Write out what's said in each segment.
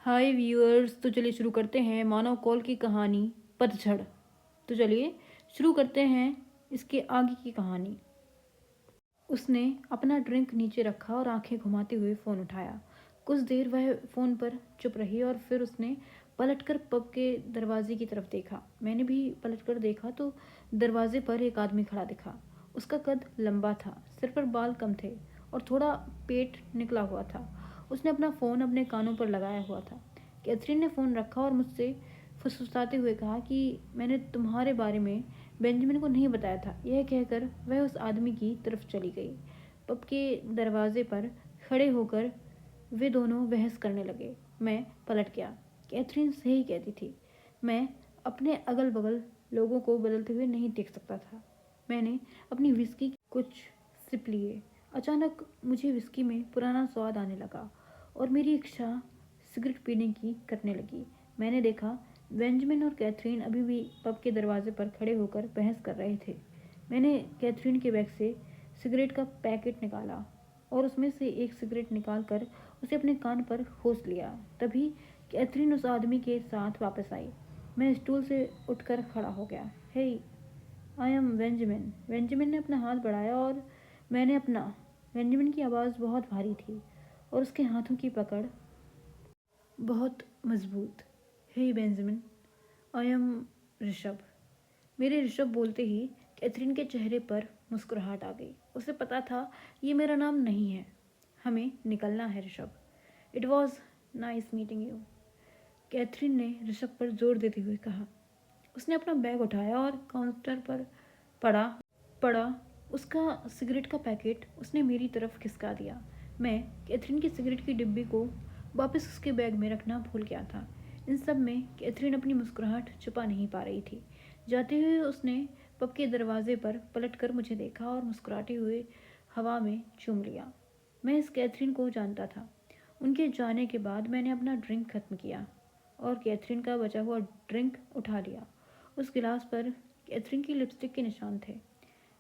हाय viewers, तो चलिए शुरू करते हैं मानव कौल की कहानी पतझड़। तो चलिए शुरू करते हैं इसके आगे की कहानी। उसने अपना ड्रिंक नीचे रखा और आंखें घुमाते हुए फ़ोन उठाया। कुछ देर वह फ़ोन पर चुप रही और फिर उसने पलटकर पब के दरवाजे की तरफ देखा। मैंने भी पलटकर देखा तो दरवाजे पर एक आदमी खड़ा दिखा। उसका कद लंबा था, सिर पर बाल कम थे और थोड़ा पेट निकला हुआ था। उसने अपना फ़ोन अपने कानों पर लगाया हुआ था। कैथरीन ने फ़ोन रखा और मुझसे फुसफुसाते हुए कहा कि मैंने तुम्हारे बारे में बेंजामिन को नहीं बताया था। यह कहकर वह उस आदमी की तरफ चली गई। पब के दरवाजे पर खड़े होकर वे दोनों बहस करने लगे। मैं पलट गया। कैथरीन सही कहती थी। मैं अपने अगल बगल लोगों को बदलते हुए नहीं देख सकता था। मैंने अपनी विस्की कुछ सिप लिए। अचानक मुझे विस्की में पुराना स्वाद आने लगा और मेरी इच्छा सिगरेट पीने की करने लगी। मैंने देखा बेंजामिन और कैथरीन अभी भी पब के दरवाजे पर खड़े होकर बहस कर रहे थे। मैंने कैथरीन के बैग से सिगरेट का पैकेट निकाला और उसमें से एक सिगरेट निकालकर उसे अपने कान पर खोस लिया। तभी कैथरीन उस आदमी के साथ वापस आई। मैं स्टूल से उठकर खड़ा हो गया। हे, आई एम बेंजामिन। बेंजामिन ने अपना हाथ बढ़ाया और मैंने अपना। बेंजामिन की आवाज़ बहुत भारी थी और उसके हाथों की पकड़ बहुत मजबूत। हे बेंजामिन, आई एम ऋषभ। मेरे ऋषभ बोलते ही कैथरीन के चेहरे पर मुस्कुराहट आ गई। उसे पता था ये मेरा नाम नहीं है। हमें निकलना है Rishabh. It was nice meeting you, Catherine ने ऋषभ पर जोर देते हुए कहा। उसने अपना बैग उठाया और काउंटर पर पड़ा पड़ा उसका सिगरेट का पैकेट उसने मेरी तरफ खिसका दिया। मैं कैथरीन की सिगरेट की डिब्बी को वापस उसके बैग में रखना भूल गया था। इन सब में कैथरीन अपनी मुस्कुराहट छुपा नहीं पा रही थी। जाते हुए उसने पब के दरवाजे पर पलटकर मुझे देखा और मुस्कुराते हुए हवा में चूम लिया। मैं इस कैथरीन को जानता था। उनके जाने के बाद मैंने अपना ड्रिंक खत्म किया और कैथरीन का बचा हुआ ड्रिंक उठा लिया। उस गिलास पर कैथरीन की लिपस्टिक के निशान थे।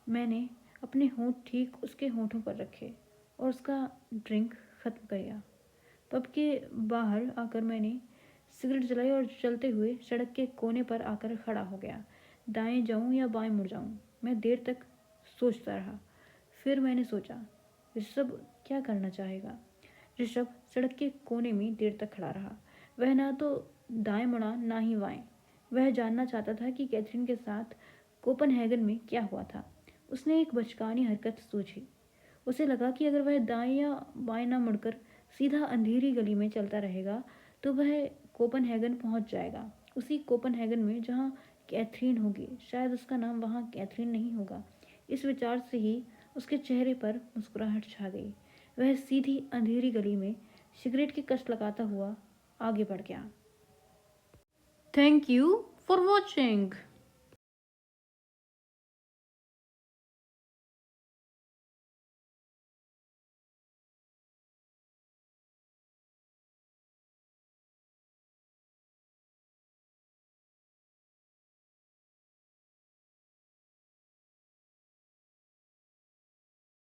मैंने अपने होंठ ठीक उसके होंठों पर रखे और उसका ड्रिंक खत्म किया। पब के बाहर आकर मैंने सिगरेट जलाई और चलते हुए सड़क के कोने पर आकर खड़ा हो गया। दाएं जाऊं या बाएं मुड़ जाऊं, मैं देर तक सोचता रहा। फिर मैंने सोचा, ऋषभ क्या करना चाहेगा। ऋषभ सड़क के कोने में देर तक खड़ा रहा। वह ना तो दाएं मुड़ा ना ही बाएं। वह जानना चाहता था कि कैथरीन के साथ कोपनहेगन में क्या हुआ था। उसने एक बचकानी हरकत सोची। उसे लगा कि अगर वह दाएं या बाएं ना मुड़कर सीधा अंधेरी गली में चलता रहेगा तो वह कोपनहेगन पहुंच जाएगा। उसी कोपनहेगन में जहां कैथरीन होगी। शायद उसका नाम वहां कैथरीन नहीं होगा। इस विचार से ही उसके चेहरे पर मुस्कुराहट छा गई। वह सीधी अंधेरी गली में सिगरेट की कश लगाता हुआ आगे बढ़ गया। Thank you for watching.